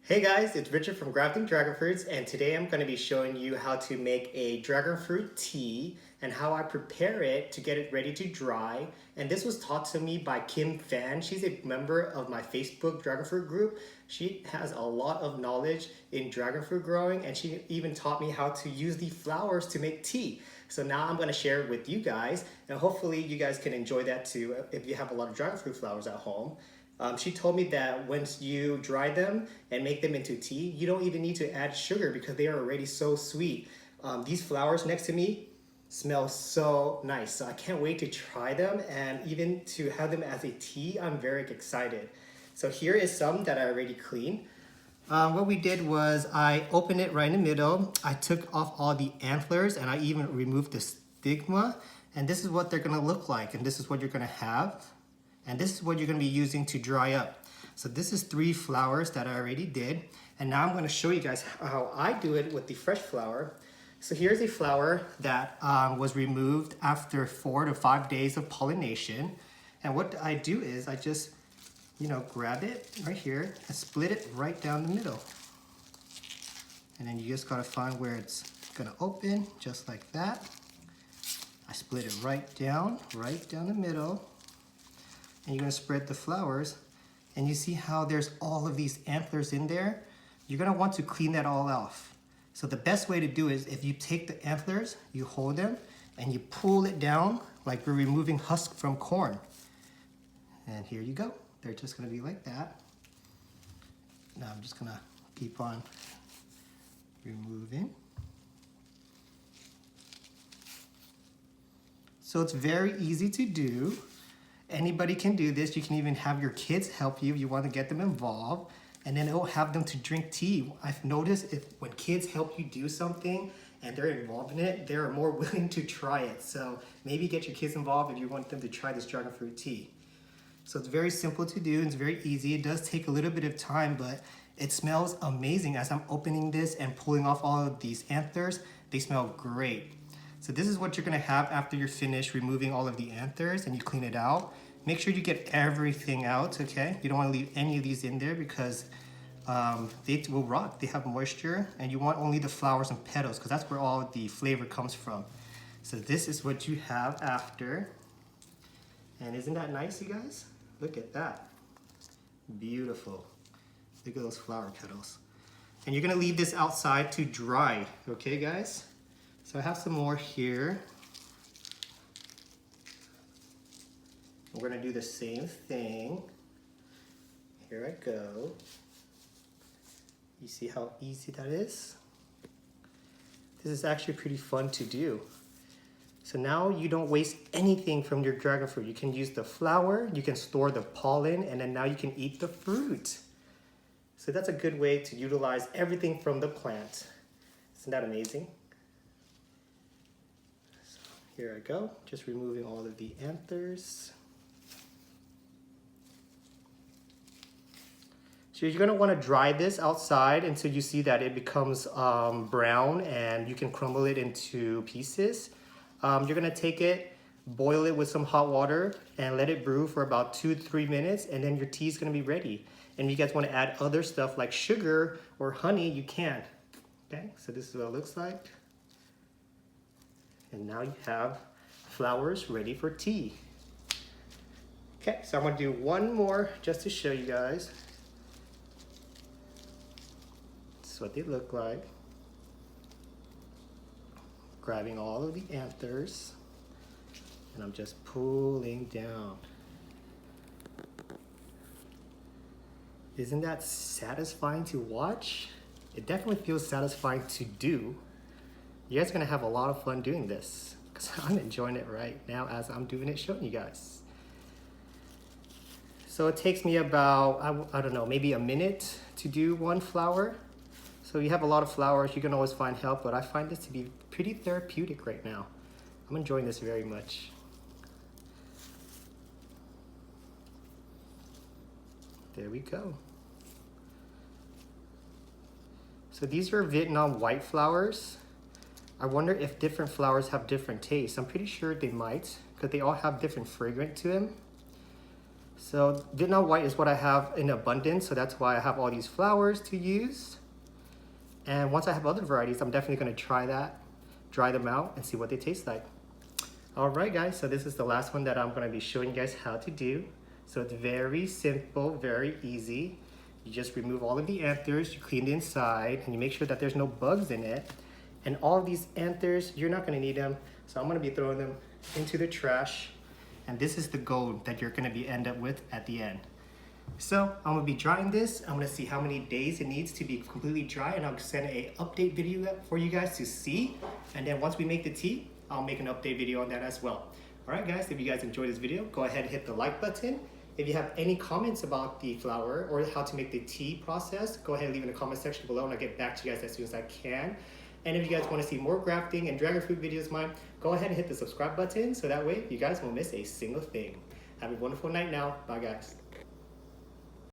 Hey guys, it's Richard from Grafting Dragon Fruits, and today I'm going to be showing you how to make a dragon fruit tea and how I prepare it to get it ready to dry. And this was taught to me by Kim Phan. She's a member of my Facebook dragon fruit group. She has a lot of knowledge in dragon fruit growing, and she even taught me how to use the flowers to make tea. So now I'm going to share it with you guys, and hopefully you guys can enjoy that too if you have a lot of dragon fruit flowers at home. She told me that once you dry them and make them into tea, you don't even need to add sugar because they are already so sweet. These flowers next to me smell so nice. So I can't wait to try them and even to have them as a tea. I'm very excited. So here is some that I already cleaned. What we did was I opened it right in the middle. I took off all the antlers and I even removed the stigma. And this is what they're gonna look like. And this is what you're gonna have. And this is what you're gonna be using to dry up. So this is 3 flowers that I already did. And now I'm gonna show you guys how I do it with the fresh flower. So here's a flower that was removed after 4 to 5 days of pollination. And what I do is I just, grab it right here and split it right down the middle. And then you just gotta find where it's gonna open, just like that. I split it right down the middle. And you're gonna spread the flowers, and you see how there's all of these antlers in there? You're gonna want to clean that all off. So the best way to do is if you take the antlers, you hold them, and you pull it down like we're removing husk from corn. And here you go. They're just gonna be like that. Now I'm just gonna keep on removing. So it's very easy to do. Anybody can do this. You can even have your kids help you if you want to get them involved, and then it will have them to drink tea. I've noticed when kids help you do something and they're involved in it, they're more willing to try it. So maybe get your kids involved if you want them to try this dragon fruit tea. So it's very simple to do. It's very easy. It does take a little bit of time, but it smells amazing as I'm opening this and pulling off all of these anthers. They smell great. So this is what you're gonna have after you're finished removing all of the anthers and you clean it out. Make sure you get everything out, okay? You don't wanna leave any of these in there because they will rot. They have moisture, and you want only the flowers and petals because that's where all the flavor comes from. So this is what you have after. And isn't that nice, you guys? Look at that. Beautiful. Look at those flower petals. And you're gonna leave this outside to dry, okay, guys? So I have some more here. We're gonna do the same thing. Here I go. You see how easy that is? This is actually pretty fun to do. So now you don't waste anything from your dragon fruit. You can use the flower, you can store the pollen, and then now you can eat the fruit. So that's a good way to utilize everything from the plant. Isn't that amazing? Here I go, just removing all of the anthers. So you're gonna wanna dry this outside until you see that it becomes brown and you can crumble it into pieces. You're gonna take it, boil it with some hot water and let it brew for about 2 to 3 minutes, and then your tea is gonna be ready. And if you guys wanna add other stuff like sugar or honey, you can. Okay, so this is what it looks like. And now you have flowers ready for tea. Okay, so I'm gonna do one more just to show you guys. This is what they look like. Grabbing all of the anthers, and I'm just pulling down. Isn't that satisfying to watch? It definitely feels satisfying to do. You guys are gonna have a lot of fun doing this because I'm enjoying it right now as I'm doing it, showing you guys. So it takes me about, I don't know, maybe a minute to do one flower. So you have a lot of flowers, you can always find help, but I find this to be pretty therapeutic right now. I'm enjoying this very much. There we go. So these are Vietnam white flowers. I wonder if different flowers have different tastes. I'm pretty sure they might, because they all have different fragrance to them. So Vietnam white is what I have in abundance, so that's why I have all these flowers to use. And once I have other varieties, I'm definitely gonna try that, dry them out, and see what they taste like. All right, guys, so this is the last one that I'm gonna be showing you guys how to do. So it's very simple, very easy. You just remove all of the anthers, you clean the inside, and you make sure that there's no bugs in it. And all of these anthers, you're not gonna need them, so I'm gonna be throwing them into the trash. And this is the gold that you're gonna end up with at the end. So I'm gonna be drying this. I'm gonna see how many days it needs to be completely dry, and I'll send an update video for you guys to see. And then once we make the tea, I'll make an update video on that as well. All right, guys, if you guys enjoyed this video, go ahead and hit the like button. If you have any comments about the flower or how to make the tea process, go ahead and leave in the comment section below, and I'll get back to you guys as soon as I can. And if you guys want to see more grafting and dragon fruit videos of mine, go ahead and hit the subscribe button so that way you guys won't miss a single thing. Have a wonderful night now. Bye, guys.